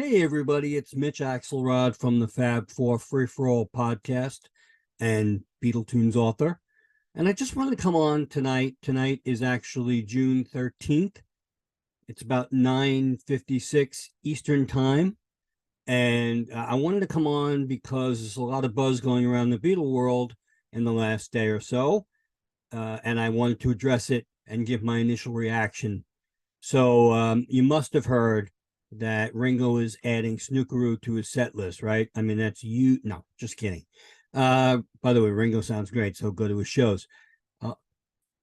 Hey everybody, it's Mitch Axelrod from the Fab Four Free for All podcast and Beatletunes author. And I just wanted to come on tonight. Tonight is actually June 13th. It's about 9:56 Eastern time. And I wanted to come on because there's a lot of buzz going around the Beatle world in the last day or so. And I wanted to address it and give my initial reaction. So you must have heard that Ringo is adding Snookeroo to his set list, right? I mean, that's you. No, just kidding. By the way, Ringo sounds great, so go to his shows.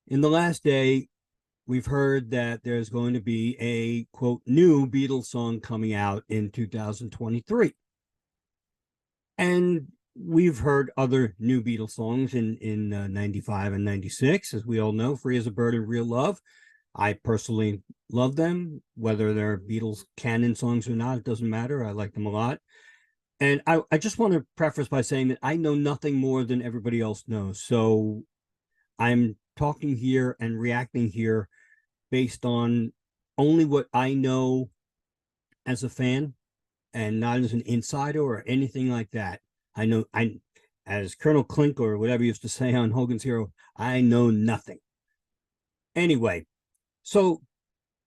In the last day, we've heard that there's going to be a, quote, new Beatles song coming out in 2023. And we've heard other new Beatles songs in 95 and 96, as we all know, Free as a Bird and Real Love. I personally love them, whether they're Beatles canon songs or not, it doesn't matter. I like them a lot. And I just want to preface by saying that I know nothing more than everybody else knows. So I'm talking here and reacting here based on only what I know as a fan and not as an insider or anything like that. As Colonel Klink or whatever he used to say on Hogan's Hero, I know nothing. Anyway, so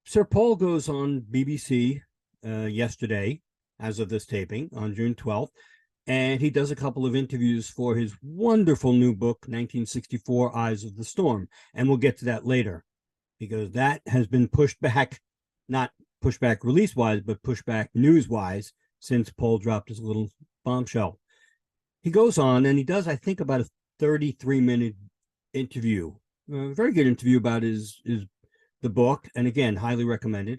Sir Paul goes on BBC yesterday, as of this taping, on June 12th, and he does a couple of interviews for his wonderful new book, 1964, Eyes of the Storm. And we'll get to that later, because that has been pushed back, not pushed back release-wise, but pushed back news-wise, since Paul dropped his little bombshell. He goes on, and he does, I think, about a 33-minute interview, a very good interview about the book, and again, highly recommended.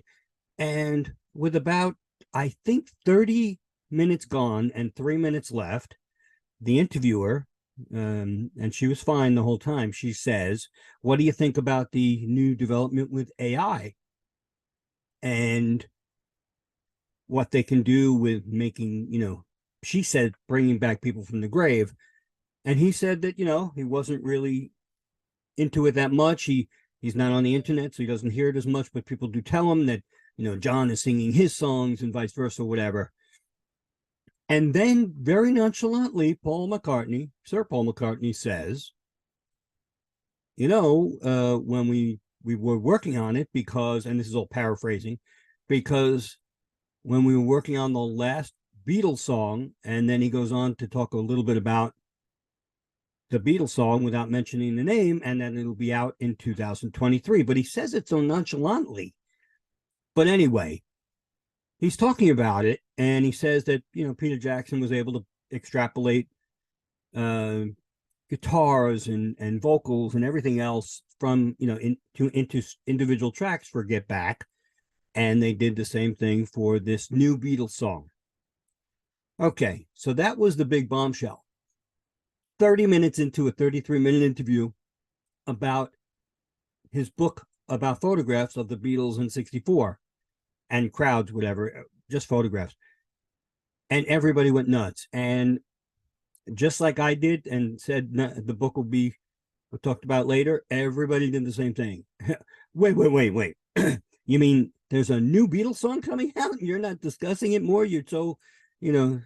And with about, I think, 30 minutes gone and 3 minutes left, the interviewer, and she was fine the whole time, she says, what do you think about the new development with AI and what they can do with making, she said, bringing back people from the grave. And he said that, he wasn't really into it that much. He's not on the internet, so he doesn't hear it as much, but people do tell him that, John is singing his songs and vice versa, whatever. And then very nonchalantly, Sir Paul McCartney says, when we were working on it, because, and this is all paraphrasing, because when we were working on the last Beatles song, and then he goes on to talk a little bit about the Beatles song without mentioning the name, and then it'll be out in 2023. But he says it so nonchalantly. But anyway, he's talking about it, and he says that, Peter Jackson was able to extrapolate guitars and vocals and everything else from, into individual tracks for Get Back. And they did the same thing for this new Beatles song. Okay, so that was the big bombshell. 30 minutes into a 33-minute interview about his book about photographs of the Beatles in 64 and crowds, whatever, just photographs. And everybody went nuts. And just like I did and said the book will be talked about later, everybody did the same thing. Wait. You mean there's a new Beatles song coming out and you're not discussing it more? You're so,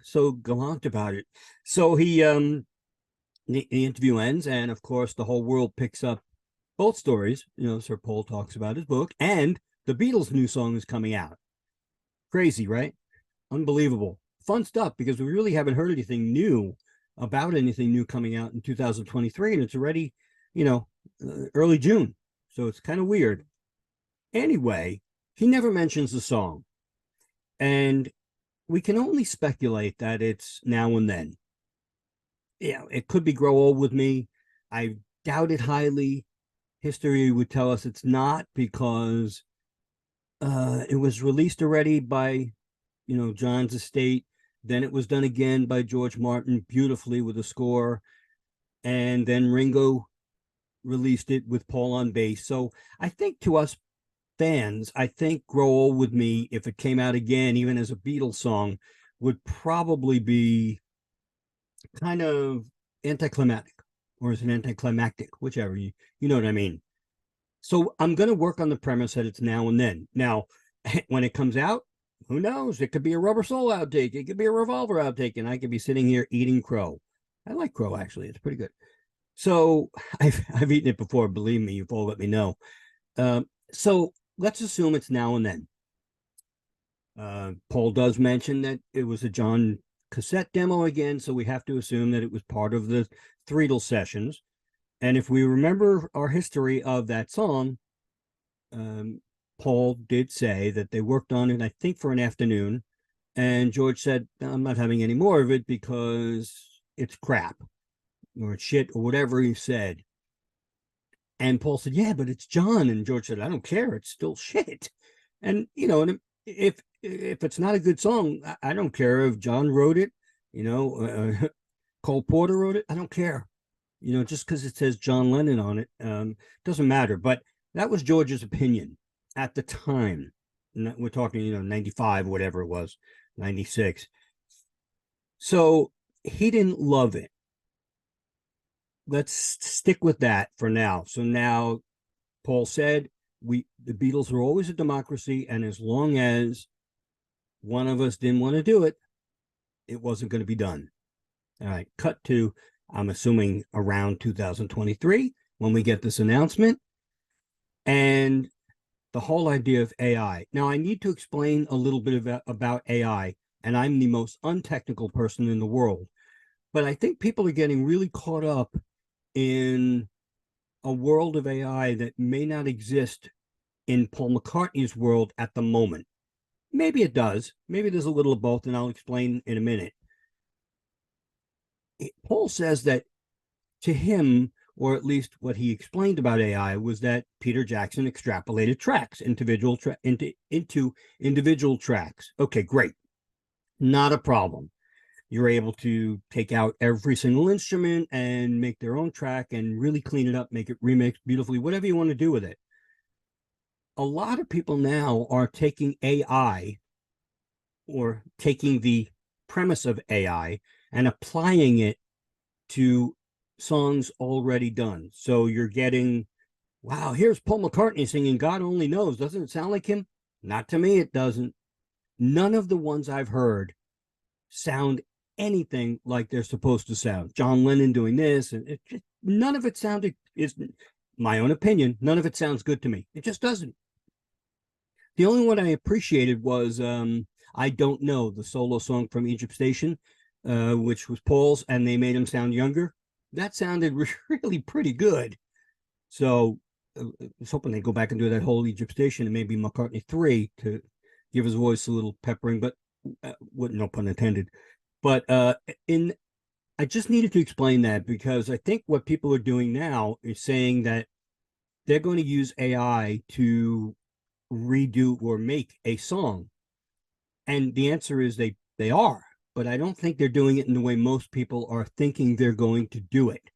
so gallant about it. So the interview ends, and of course the whole world picks up both stories. Sir Paul talks about his book, and the Beatles' new song is coming out. Crazy, right? Unbelievable. Fun stuff, because we really haven't heard anything new about anything new coming out in 2023, and it's already, early June. So it's kind of weird. Anyway, he never mentions the song, and we can only speculate that it's Now and Then. It could be Grow Old With Me. I doubt it highly. History would tell us it's not, because it was released already by, John's estate. Then it was done again by George Martin beautifully with a score. And then Ringo released it with Paul on bass. So I think to us fans, I think Grow Old With Me, if it came out again, even as a Beatles song, would probably be kind of anticlimactic, or is it anticlimactic, whichever, you know what I mean. So I'm going to work on the premise that it's Now and Then. Now, when it comes out, who knows? It could be a Rubber Soul outtake. It could be a Revolver outtake, and I could be sitting here eating crow. I like crow, actually. It's pretty good. So I've eaten it before. Believe me, you've all let me know. So let's assume it's now and then. Paul does mention that it was a John cassette demo again, so we have to assume that it was part of the Threedle sessions. And if we remember our history of that song, Paul did say that they worked on it, I think, for an afternoon. And George said, I'm not having any more of it because it's crap or it's shit or whatever he said. And Paul said, yeah, but it's John. And George said, I don't care. It's still shit. And, you know, if it's not a good song, I don't care if John wrote it, you know, Cole Porter wrote it. I don't care. You know, just because it says John Lennon on it, doesn't matter. But that was George's opinion at the time. We're talking, you know, 95, whatever it was, 96. So he didn't love it. Let's stick with that for now. So now Paul said, the Beatles were always a democracy, and as long as one of us didn't want to do it, it wasn't going to be done. All right, cut to, I'm assuming, around 2023 when we get this announcement. And the whole idea of AI. Now, I need to explain a little bit about AI, and I'm the most untechnical person in the world. But I think people are getting really caught up in a world of AI that may not exist in Paul McCartney's world at the moment. Maybe it does. Maybe there's a little of both, and I'll explain in a minute. Paul says that to him, or at least what he explained about AI, was that Peter Jackson extrapolated tracks, into individual tracks. Okay, great. Not a problem. You're able to take out every single instrument and make their own track and really clean it up, make it remix beautifully, whatever you want to do with it. A lot of people now are taking AI, or taking the premise of AI and applying it to songs already done. So you're getting, wow, here's Paul McCartney singing God Only Knows. Doesn't it sound like him? Not to me, it doesn't. None of the ones I've heard sound anything like they're supposed to sound. John Lennon doing this, and none of it sounded, is my own opinion, none of it sounds good to me. It just doesn't. The only one I appreciated was I Don't Know, the solo song from Egypt Station, which was Paul's, and they made him sound younger. That sounded really pretty good. So I was hoping they'd go back and do that whole Egypt Station and maybe McCartney 3 to give his voice a little peppering, but no pun intended. But I just needed to explain that, because I think what people are doing now is saying that they're going to use AI to redo or make a song. And the answer is they are, but I don't think they're doing it in the way most people are thinking they're going to do it.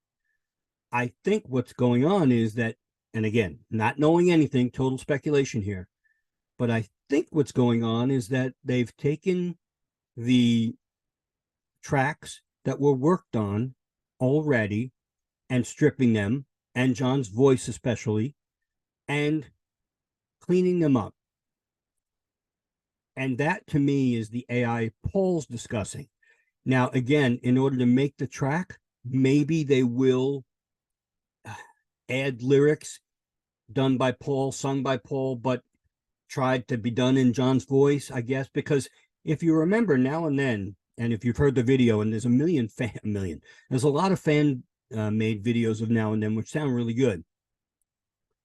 I think what's going on is that, and again, not knowing anything, total speculation here, but I think what's going on is that they've taken the tracks that were worked on already and stripping them, and John's voice especially, and cleaning them up. And that, to me, is the AI Paul's discussing. Now, again, in order to make the track, maybe they will add lyrics done by Paul, sung by Paul, but tried to be done in John's voice, I guess, because if you remember now and then, and if you've heard the video, and there's there's a lot of fan made videos of Now and Then, which sound really good.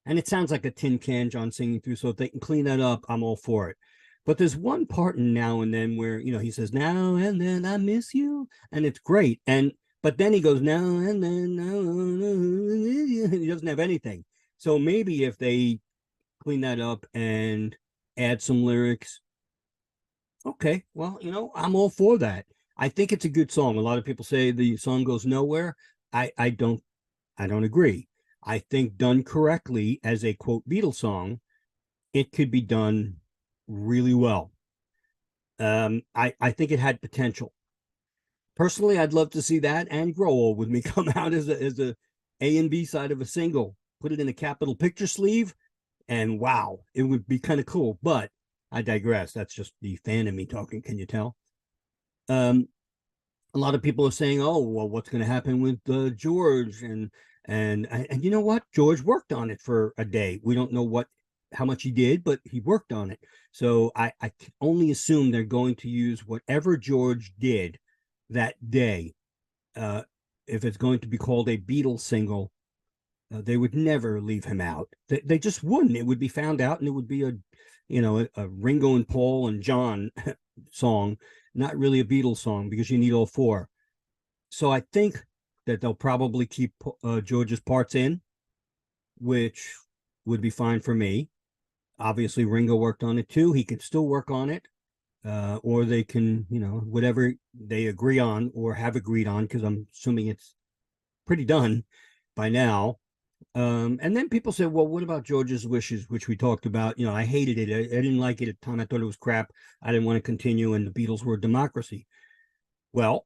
And it sounds like a tin can John singing through. So if they can clean that up, I'm all for it. But there's one part in Now and Then where, you know, he says, now and then I miss you. And it's great. But then he goes, now and then, he doesn't have anything. So maybe if they clean that up and add some lyrics, okay, well, you know, I'm all for that. I think it's a good song. A lot of people say the song goes nowhere. I don't agree. I think done correctly as a quote Beatles song, it could be done really well. I think it had potential. Personally, I'd love to see that and Grow Old With Me come out as a A and B side of a single. Put it in a Capitol Picture sleeve, and wow, it would be kind of cool. But I digress. That's just the fan in me talking. Can you tell? Um, a lot of people are saying, "Oh, well, what's going to happen with George?" And you know what? George worked on it for a day. We don't know how much he did, but he worked on it. So I can only assume they're going to use whatever George did that day. Uh, if it's going to be called a Beatles single, they would never leave him out. They just wouldn't. It would be found out, and it would be a Ringo and Paul and John song, not really a Beatles song, because you need all four. So I think that they'll probably keep George's parts in, which would be fine for me. Obviously, Ringo worked on it too. He can still work on it, or they can, whatever they agree on or have agreed on, because I'm assuming it's pretty done by now. And then people say, well, what about George's Wishes, which we talked about? I hated it. I didn't like it at the time. I thought it was crap. I didn't want to continue, and the Beatles were a democracy. Well,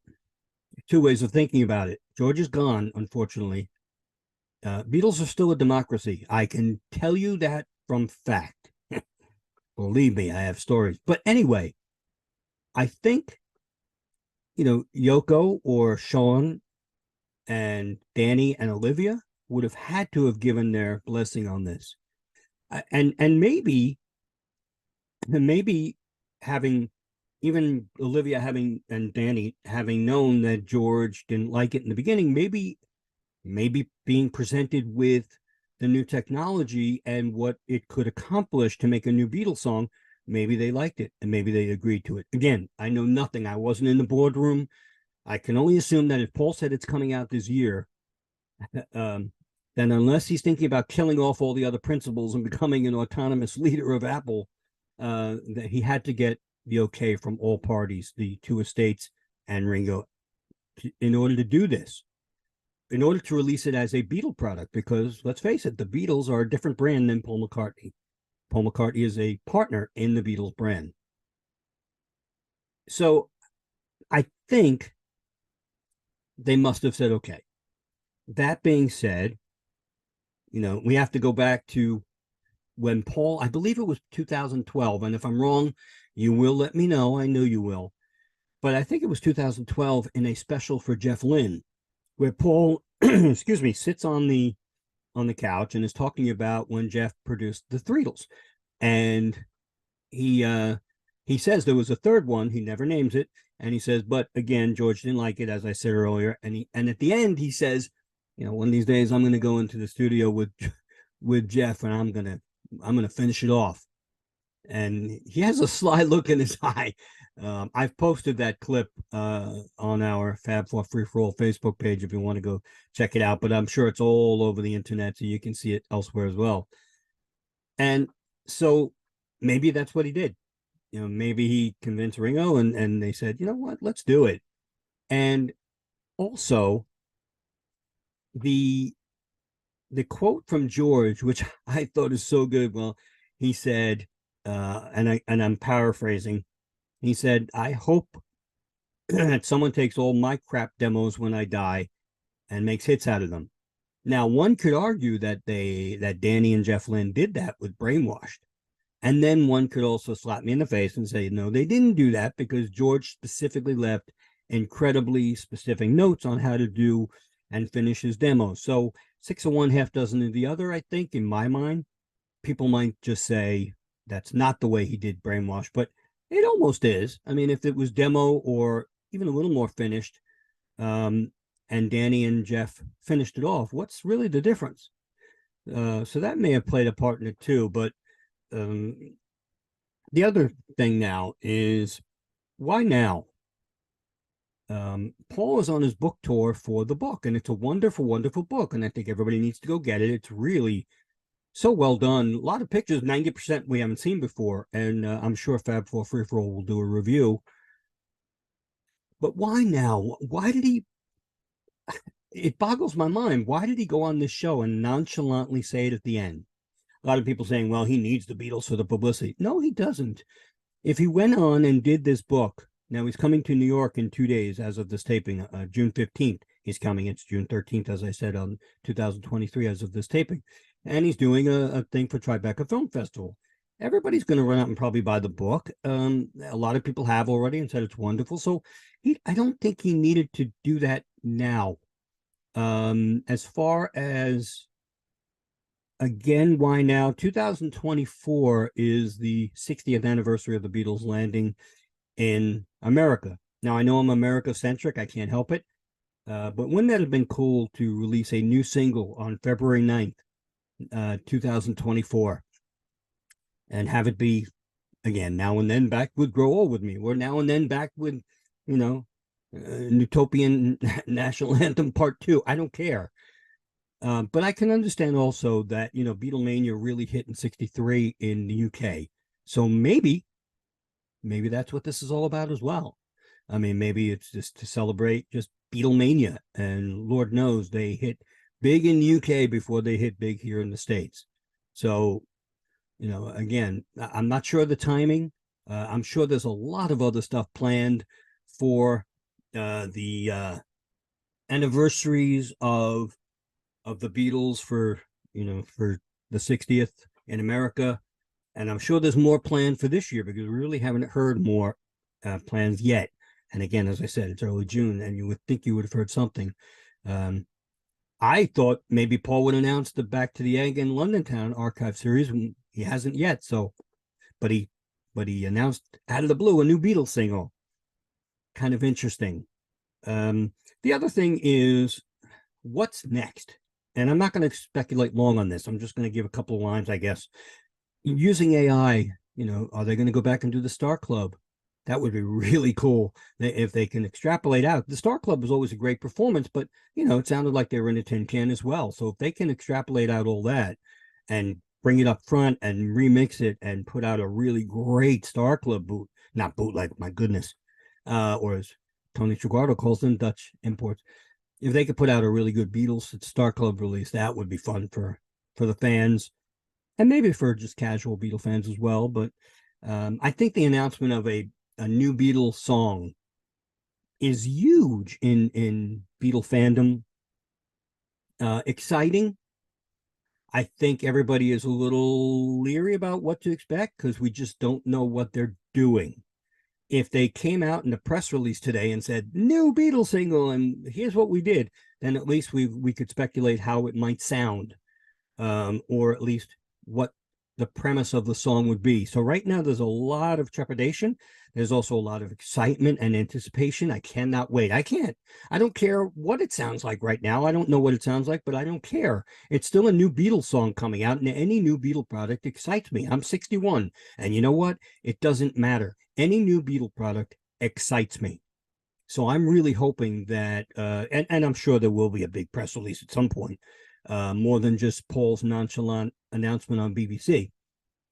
two ways of thinking about it. George is gone, unfortunately. Beatles are still a democracy. I can tell you that from fact. Believe me, I have stories. But anyway, I think, Yoko or Sean and Danny and Olivia would have had to have given their blessing on this. And maybe having, even Olivia having and Danny having known that George didn't like it in the beginning, maybe being presented with the new technology and what it could accomplish to make a new Beatles song, maybe they liked it and maybe they agreed to it. Again, I know nothing. I wasn't in the boardroom. I can only assume that if Paul said it's coming out this year, then unless he's thinking about killing off all the other principals and becoming an autonomous leader of Apple, that he had to get the okay from all parties, the two estates and Ringo, in order to do this, in order to release it as a Beatle product. Because let's face it, the Beatles are a different brand than Paul McCartney. Paul McCartney is a partner in the Beatles brand. So I think they must have said, okay. That being said, we have to go back to when Paul, I believe it was 2012. And if I'm wrong, you will let me know. I know you will. But I think it was 2012 in a special for Jeff Lynne, where Paul, excuse me, sits on the couch and is talking about when Jeff produced the Threetles. And he says there was a third one. He never names it. And he says, but again, George didn't like it, as I said earlier. And at the end, he says, one of these days I'm going to go into the studio with Jeff, and I'm going to finish it off. And he has a sly look in his eye. I've posted that clip on our Fab for Free for All Facebook page if you want to go check it out. But I'm sure it's all over the internet, so you can see it elsewhere as well. And so maybe that's what he did. Maybe he convinced Ringo, and they said, you know what, let's do it. And also, the quote from George, which I thought is so good. Well, he said, and I'm paraphrasing. He said, "I hope that someone takes all my crap demos when I die and makes hits out of them." Now, one could argue that Danny and Jeff Lynne did that with Brainwashed. And then one could also slap me in the face and say, no, they didn't do that, because George specifically left incredibly specific notes on how to do and finish his demos. So 6 of one, half dozen of the other, I think, in my mind. People might just say that's not the way he did Brainwash, but it almost is. I mean, if it was demo or even a little more finished, and Danny and Jeff finished it off, what's really the difference? So that may have played a part in it too. But the other thing now is, why now? Paul is on his book tour for the book, and it's a wonderful, wonderful book, and I think everybody needs to go get it. It's really so well done. A lot of pictures, 90% we haven't seen before, and I'm sure Fab for Free for All will do a review. But why now? Why did he? It boggles my mind. Why did he go on this show and nonchalantly say it at the end? A lot of people saying, well, he needs the Beatles for the publicity. No, he doesn't. If he went on and did this book, now he's coming to New York in 2 days as of this taping, June 15th. He's coming. It's June 13th, as I said, on 2023 as of this taping. And he's doing a thing for Tribeca Film Festival. everybody's going to run out and probably buy the book. A lot of people have already and said it's wonderful. So I don't think he needed to do that now. As far as, again, why now? 2024 is the 60th anniversary of the Beatles landing in America. Now, I know I'm America-centric. I can't help it. But wouldn't that have been cool to release a new single on February 9th, 2024, and have it be, again, Now and Then Back with Grow Old With Me, or Now and Then Back with, Utopian National Anthem Part 2. I don't care. But I can understand also that, Beatlemania really hit in 63 in the UK. So maybe that's what this is all about as well. I mean, maybe it's just to celebrate just Beatlemania. And Lord knows they hit big in the UK before they hit big here in the States. So, again, I'm not sure of the timing. I'm sure there's a lot of other stuff planned for the anniversaries of the Beatles for the 60th in America, and I'm sure there's more planned for this year because we really haven't heard more plans yet. And again, as I said, it's early June, and you would think you would have heard something. I thought maybe Paul would announce the Back to the Egg in London Town archive series, and he hasn't yet. So, but he announced out of the blue a new Beatles single. Kind of interesting. The other thing is, what's next? And I'm not going to speculate long on this. I'm just going to give a couple of lines, I guess. Using AI, are they going to go back and do the Star Club? That would be really cool if they can extrapolate out. The Star Club was always a great performance, but, it sounded like they were in a tin can as well. So if they can extrapolate out all that and bring it up front and remix it and put out a really great Star Club not bootleg, my goodness, or as Tony Triguardo calls them, Dutch imports. If they could put out a really good Beatles Star Club release, that would be fun for the fans, and maybe for just casual Beatle fans as well. But I think the announcement of a new Beatles song is huge in Beatle fandom. Exciting. I think everybody is a little leery about what to expect because we just don't know what they're doing. If they came out in a press release today and said new Beatles single and here's what we did, then at least we could speculate how it might sound, or at least what the premise of the song would be. So right now there's a lot of trepidation. There's also a lot of excitement and anticipation. I cannot wait. I don't care what it sounds like right now. I don't know what it sounds like, but I don't care. It's still a new Beatles song coming out, and any new Beatle product excites me. I'm 61, and you know what? It doesn't matter. Any new Beatle product excites me. So I'm really hoping that, and I'm sure there will be a big press release at some point, more than just Paul's nonchalant announcement on BBC.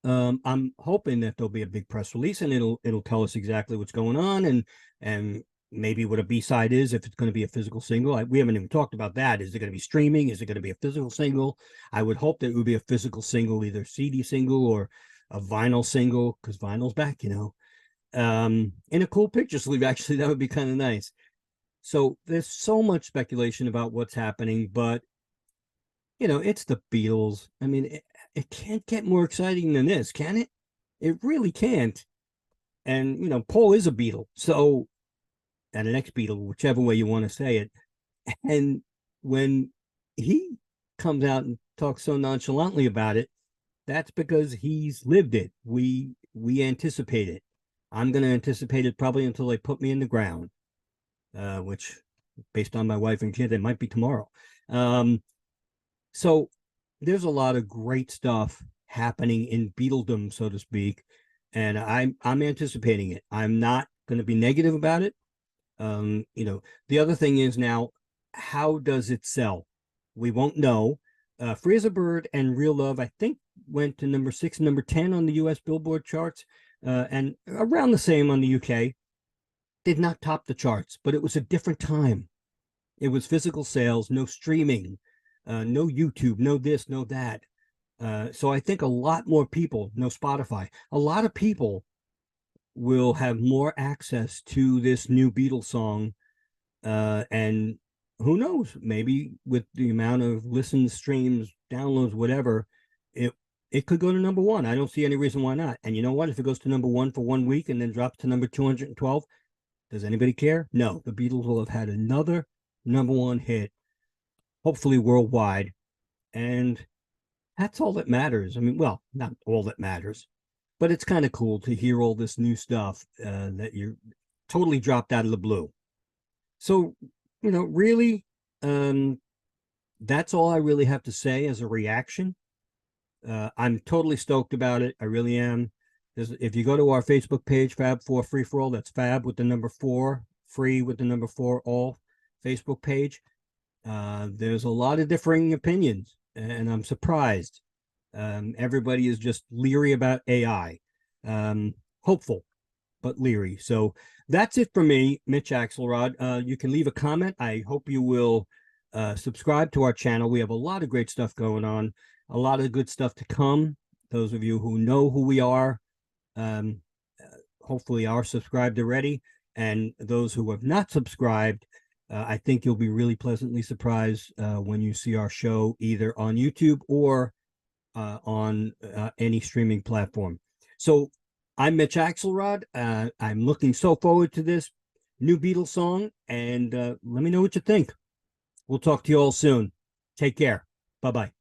I'm hoping that there'll be a big press release and it'll tell us exactly what's going on and maybe what a B-side is, if it's going to be a physical single. We haven't even talked about that. Is it going to be streaming? Is it going to be a physical single? I would hope that it would be a physical single, either CD single or a vinyl single, because vinyl's back, in a cool picture sleeve. Actually, that would be kind of nice. So there's so much speculation about what's happening, but it's the Beatles. I mean, it can't get more exciting than this, can it? It really can't. And Paul is a Beatle, so, and an ex-Beatle, whichever way you want to say it. And when he comes out and talks so nonchalantly about it, that's because he's lived it. We anticipate it. I'm going to anticipate it probably until they put me in the ground, which, based on my wife and kid, it might be tomorrow. So there's a lot of great stuff happening in Beatledom, so to speak, and I'm anticipating it. I'm not going to be negative about it. The other thing is now, how does it sell? We won't know. Free as a Bird and Real Love, I think, went to number 6 and number 10 on the US Billboard charts, and around the same on the UK. Did not top the charts, but it was a different time. It was physical sales, no streaming, no YouTube, no this, no that. So I think a lot more people, no Spotify, a lot of people will have more access to this new Beatles song. And who knows, maybe with the amount of listens, streams, downloads, whatever, it could go to number one. I don't see any reason why not. And you know what? If it goes to number one for 1 week and then drops to number 212, does anybody care? No, the Beatles will have had another number one hit, hopefully worldwide. And that's all that matters. I mean, well, not all that matters, but it's kind of cool to hear all this new stuff that you're totally dropped out of the blue. So, really, that's all I really have to say as a reaction. I'm totally stoked about it. I really am. If you go to our Facebook page, Fab4 Free for All, that's Fab with the number 4, free with the number 4, all Facebook page. There's a lot of differing opinions, and I'm surprised. Everybody is just leery about AI. Hopeful, but leery. So that's it for me, Mitch Axelrod. You can leave a comment. I hope you will subscribe to our channel. We have a lot of great stuff going on, a lot of good stuff to come. Those of you who know who we are, hopefully are subscribed already. And those who have not subscribed, I think you'll be really pleasantly surprised when you see our show either on YouTube or on any streaming platform. So I'm Mitch Axelrod. I'm looking so forward to this new Beatles song, and let me know what you think. We'll talk to you all soon. Take care. Bye-bye.